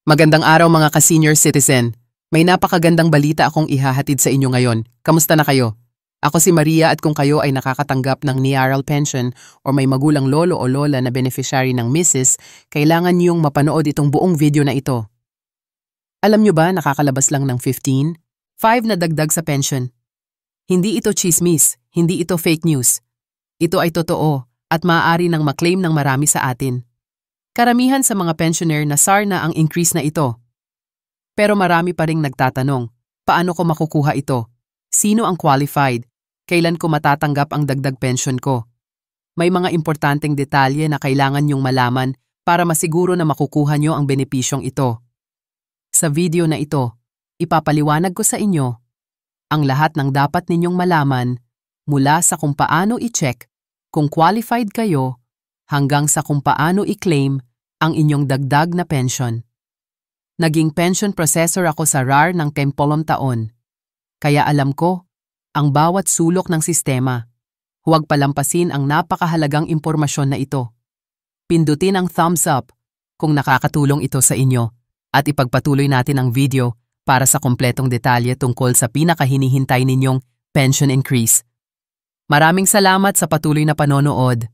Magandang araw mga ka-senior citizen. May napakagandang balita akong ihahatid sa inyo ngayon. Kamusta na kayo? Ako si Maria at kung kayo ay nakakatanggap ng Niaral Pension o may magulang lolo o lola na beneficiary ng Mrs., kailangan niyong mapanood itong buong video na ito. Alam niyo ba nakakalabas lang ng 15? 5 na dagdag sa pension. Hindi ito chismis, hindi ito fake news. Ito ay totoo at maaari nang maklaim ng marami sa atin. Karamihan sa mga pensioner na SAR na ang increase na ito. Pero marami pa ring nagtatanong, paano ko makukuha ito? Sino ang qualified? Kailan ko matatanggap ang dagdag pension ko? May mga importanteng detalye na kailangan niyong malaman para masiguro na makukuha niyo ang benepisyong ito. Sa video na ito, ipapaliwanag ko sa inyo ang lahat ng dapat ninyong malaman mula sa kung paano i-check kung qualified kayo hanggang sa kung paano i-claim ang inyong dagdag na pension. Naging pension processor ako sa RAR ng 10 taon. Kaya alam ko ang bawat sulok ng sistema. Huwag palampasin ang napakahalagang impormasyon na ito. Pindutin ang thumbs up kung nakakatulong ito sa inyo at ipagpatuloy natin ang video para sa kumpletong detalye tungkol sa pinakahinihintay ninyong pension increase. Maraming salamat sa patuloy na panonood.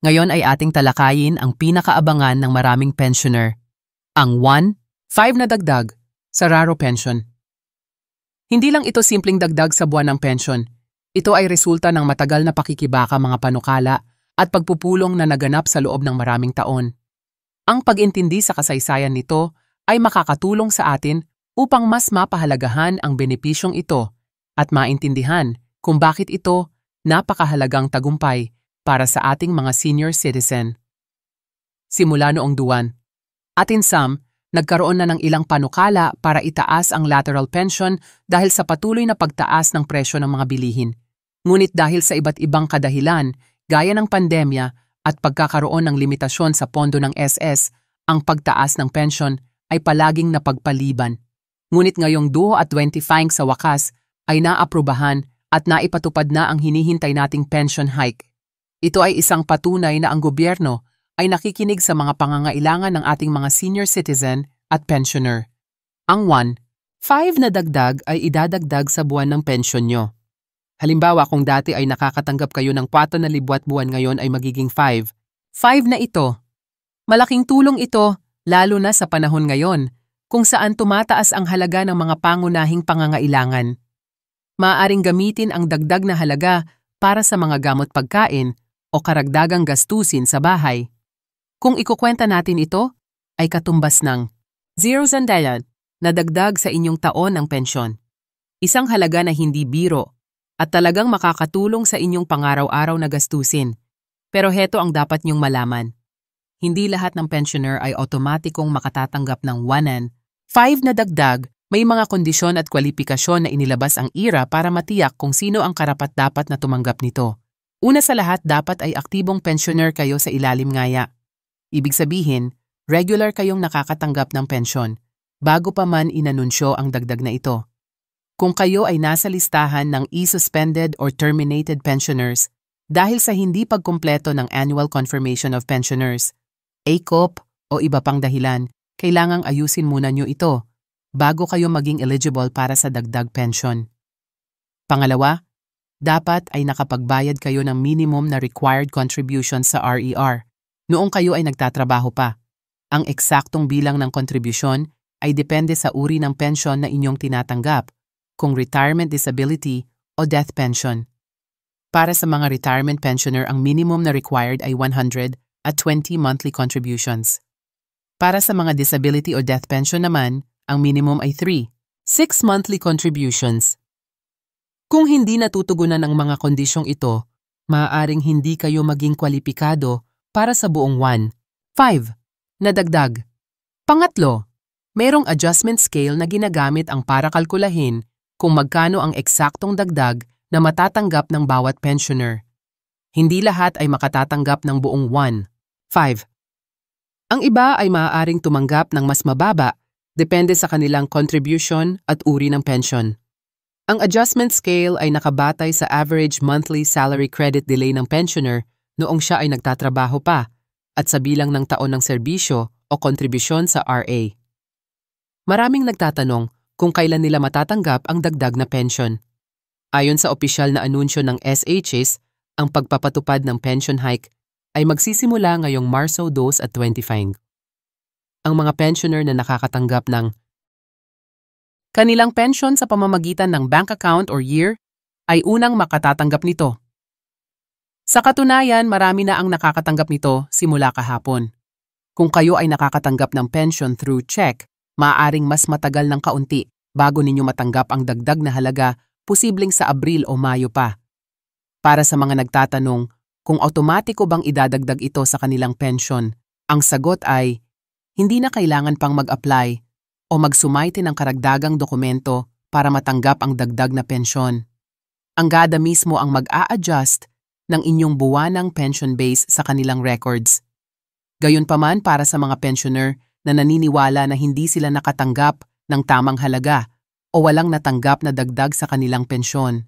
Ngayon ay ating talakayin ang pinakaabangan ng maraming pensioner, ang 1, 5 na dagdag sa Raro Pension. Hindi lang ito simpleng dagdag sa buwan ng pension. Ito ay resulta ng matagal na pakikibaka mga panukala at pagpupulong na naganap sa loob ng maraming taon. Ang pag-intindi sa kasaysayan nito ay makakatulong sa atin upang mas mapahalagahan ang benepisyong ito at maintindihan kung bakit ito napakahalagang tagumpay para sa ating mga senior citizen. Simula noong duwan, atin Sam, nagkaroon na ng ilang panukala para itaas ang lateral pension dahil sa patuloy na pagtaas ng presyo ng mga bilihin. Ngunit dahil sa iba't ibang kadahilan, gaya ng pandemya at pagkakaroon ng limitasyon sa pondo ng SS, ang pagtaas ng pension ay palaging napagpaliban. Ngunit ngayong 2025 sa wakas ay naaprubahan at naipatupad na ang hinihintay nating pension hike. Ito ay isang patunay na ang gobyerno ay nakikinig sa mga pangangailangan ng ating mga senior citizen at pensioner. Ang 1, 5 na dagdag ay idadagdag sa buwan ng pensyon nyo. Halimbawa kung dati ay nakakatanggap kayo ng 4 na libwat buwan ngayon ay magiging 5. 5 na ito. Malaking tulong ito lalo na sa panahon ngayon kung saan tumataas ang halaga ng mga pangunahing pangangailangan. Maaaring gamitin ang dagdag na halaga para sa mga gamot pagkain o karagdagang gastusin sa bahay. Kung ikukwenta natin ito, ay katumbas ng 0 sandalan na dagdag sa inyong taon ng pensyon. Isang halaga na hindi biro at talagang makakatulong sa inyong pangaraw-araw na gastusin. Pero heto ang dapat niyong malaman. Hindi lahat ng pensioner ay otomatikong makatatanggap ng 1 5 na dagdag. May mga kondisyon at kwalipikasyon na inilabas ang IRA para matiyak kung sino ang karapat-dapat na tumanggap nito. Una sa lahat, dapat ay aktibong pensioner kayo sa ilalim ngaya. Ibig sabihin, regular kayong nakakatanggap ng pensyon bago pa man inanunsyo ang dagdag na ito. Kung kayo ay nasa listahan ng e-suspended or terminated pensioners dahil sa hindi pagkumpleto ng Annual Confirmation of Pensioners, ACOP o iba pang dahilan, kailangang ayusin muna nyo ito bago kayo maging eligible para sa dagdag pension. Pangalawa, dapat ay nakapagbayad kayo ng minimum na required contribution sa RER noong kayo ay nagtatrabaho pa. Ang eksaktong bilang ng kontribusyon ay depende sa uri ng pension na inyong tinatanggap, kung retirement disability o death pension. Para sa mga retirement pensioner, ang minimum na required ay 120 monthly contributions. Para sa mga disability o death pension naman, ang minimum ay 6 monthly contributions. Kung hindi natutugunan ang mga kondisyong ito, maaaring hindi kayo maging kwalipikado para sa buong 1 5 na dagdag. Pangatlo, mayroong adjustment scale na ginagamit ang para kalkulahin kung magkano ang eksaktong dagdag na matatanggap ng bawat pensioner. Hindi lahat ay makatatanggap ng buong 1 5. Ang iba ay maaaring tumanggap ng mas mababa depende sa kanilang contribution at uri ng pension. Ang adjustment scale ay nakabatay sa average monthly salary credit delay ng pensioner noong siya ay nagtatrabaho pa at sa bilang ng taon ng serbisyo o kontribusyon sa RA. Maraming nagtatanong kung kailan nila matatanggap ang dagdag na pension. Ayon sa opisyal na anunsyo ng SHS, ang pagpapatupad ng pension hike ay magsisimula ngayong Marso 2 at 25. Ang mga pensioner na nakakatanggap ng kanilang pension sa pamamagitan ng bank account or year ay unang makatatanggap nito. Sa katunayan, marami na ang nakakatanggap nito simula kahapon. Kung kayo ay nakakatanggap ng pension through check, maaaring mas matagal ng kaunti bago ninyo matanggap ang dagdag na halaga, posibleng sa Abril o Mayo pa. Para sa mga nagtatanong kung automatiko bang idadagdag ito sa kanilang pension, ang sagot ay hindi na kailangan pang mag-apply o magsumayti ng karagdagang dokumento para matanggap ang dagdag na pensyon. Ang GADA mismo ang mag-a-adjust ng inyong buwanang pension base sa kanilang records. Gayunpaman, para sa mga pensioner na naniniwala na hindi sila nakatanggap ng tamang halaga o walang natanggap na dagdag sa kanilang pensyon,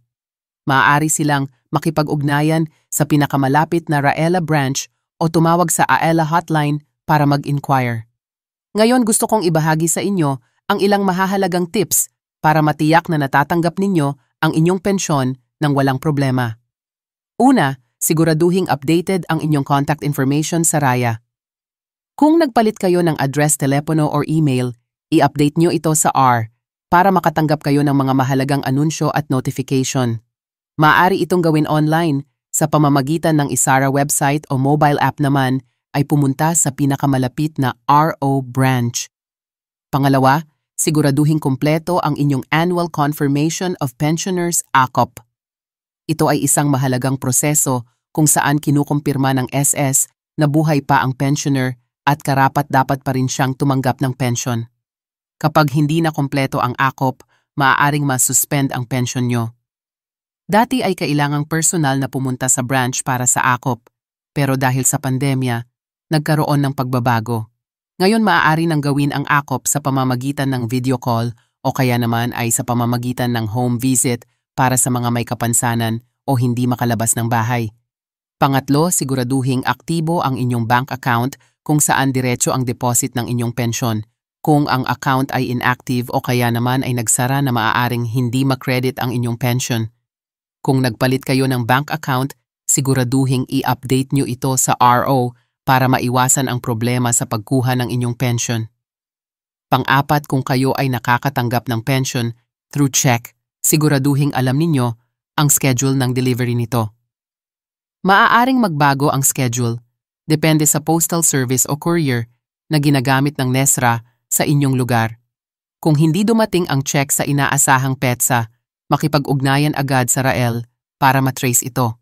maaari silang makipag-ugnayan sa pinakamalapit na RAELA branch o tumawag sa AELA hotline para mag-inquire. Ngayon, gusto kong ibahagi sa inyo ang ilang mahahalagang tips para matiyak na natatanggap ninyo ang inyong pensyon nang walang problema. Una, siguraduhing updated ang inyong contact information sa Raya. Kung nagpalit kayo ng address, telepono or email, i-update nyo ito sa R para makatanggap kayo ng mga mahalagang anunsyo at notification. Maaari itong gawin online sa pamamagitan ng ISARA website o mobile app naman ay pumunta sa pinakamalapit na RO branch. Pangalawa, siguraduhing kumpleto ang inyong Annual Confirmation of Pensioners ACOP. Ito ay isang mahalagang proseso kung saan kinukumpirma ng SS na buhay pa ang pensioner at karapat-dapat pa rin siyang tumanggap ng pension. Kapag hindi na kompleto ang ACOP, maaaring masuspend ang pension nyo. Dati ay kailangang personal na pumunta sa branch para sa ACOP, pero dahil sa pandemya, nagkaroon ng pagbabago. Ngayon maaari nang gawin ang ACOP sa pamamagitan ng video call o kaya naman ay sa pamamagitan ng home visit para sa mga may kapansanan o hindi makalabas ng bahay. Pangatlo, siguraduhing aktibo ang inyong bank account kung saan diretso ang deposit ng inyong pensyon. Kung ang account ay inactive o kaya naman ay nagsara na maaaring hindi makredit ang inyong pension. Kung nagpalit kayo ng bank account, siguraduhing i-update nyo ito sa RO para maiwasan ang problema sa pagkuha ng inyong pension. Pang-apat, kung kayo ay nakakatanggap ng pension through check, siguraduhing alam ninyo ang schedule ng delivery nito. Maaaring magbago ang schedule, depende sa postal service o courier na ginagamit ng NESRA sa inyong lugar. Kung hindi dumating ang check sa inaasahang petsa, makipag-ugnayan agad sa RAEL para matrace ito.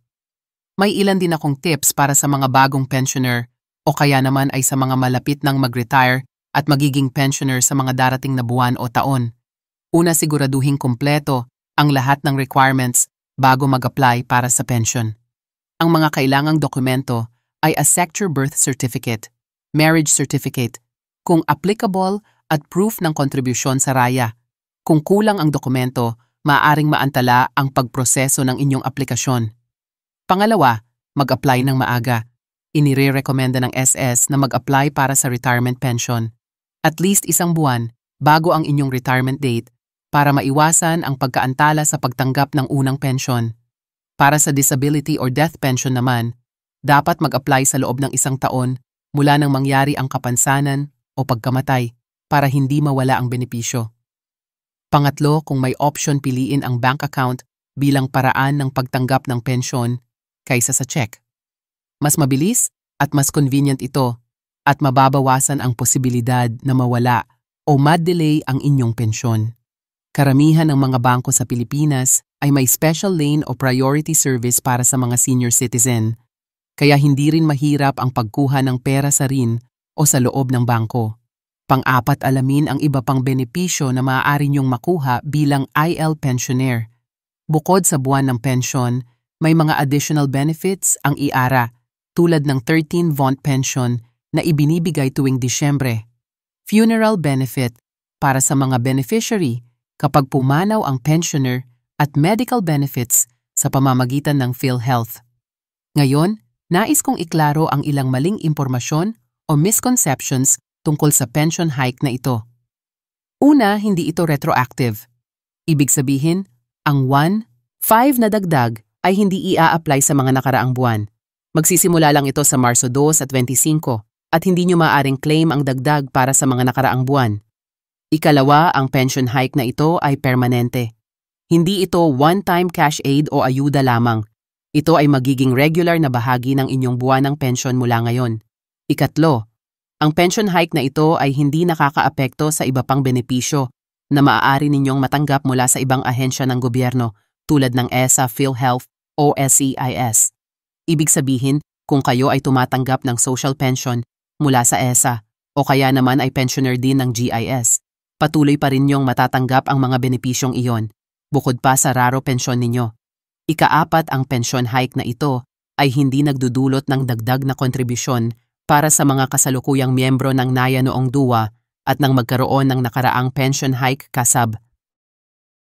May ilan din akong tips para sa mga bagong pensioner o kaya naman ay sa mga malapit nang mag-retire at magiging pensioner sa mga darating na buwan o taon. Una, siguraduhing kumpleto ang lahat ng requirements bago mag-apply para sa pension. Ang mga kailangang dokumento ay a secure birth certificate, marriage certificate, kung applicable at proof ng kontribusyon sa Raya. Kung kulang ang dokumento, maaaring maantala ang pagproseso ng inyong aplikasyon. Pangalawa, mag-apply ng maaga. Inire-recommenda ng SS na mag-apply para sa retirement pension. At least isang buwan bago ang inyong retirement date para maiwasan ang pagkaantala sa pagtanggap ng unang pension. Para sa disability or death pension naman, dapat mag-apply sa loob ng isang taon mula nang mangyari ang kapansanan o pagkamatay para hindi mawala ang benepisyo. Pangatlo, kung may option, piliin ang bank account bilang paraan ng pagtanggap ng pensyon kaysa sa check. Mas mabilis at mas convenient ito at mababawasan ang posibilidad na mawala o ma-delay ang inyong pensyon. Karamihan ng mga bangko sa Pilipinas ay may special lane o priority service para sa mga senior citizen, kaya hindi rin mahirap ang pagkuha ng pera sa RIN o sa loob ng bangko. Pang-apat, alamin ang iba pang benepisyo na maaari niyong makuha bilang IL pensioner. Bukod sa buwan ng pensyon, may mga additional benefits ang IARA, tulad ng 13th pension na ibinibigay tuwing Disyembre. Funeral benefit para sa mga beneficiary kapag pumanaw ang pensioner at medical benefits sa pamamagitan ng PhilHealth. Ngayon, nais kong iklaro ang ilang maling impormasyon o misconceptions tungkol sa pension hike na ito. Una, hindi ito retroactive. Ibig sabihin, ang 1.5 na dagdag ay hindi ia-apply sa mga nakaraang buwan. Magsisimula lang ito sa Marso 2 at 25 at hindi nyo maaaring claim ang dagdag para sa mga nakaraang buwan. Ikalawa, ang pension hike na ito ay permanente. Hindi ito one-time cash aid o ayuda lamang. Ito ay magiging regular na bahagi ng inyong buwanang pensyon mula ngayon. Ikatlo, ang pension hike na ito ay hindi nakakaapekto sa iba pang benepisyo na maaari ninyong matanggap mula sa ibang ahensya ng gobyerno tulad ng ESA, PhilHealth o SEIS. Ibig sabihin, kung kayo ay tumatanggap ng social pension mula sa ESA o kaya naman ay pensioner din ng GIS, patuloy pa rin niyong matatanggap ang mga benepisyong iyon, bukod pa sa raro pensyon ninyo. Ikaapat, ang pension hike na ito ay hindi nagdudulot ng dagdag na kontribusyon para sa mga kasalukuyang miyembro ng NAYA noong duwa at nang magkaroon ng nakaraang pension hike kasab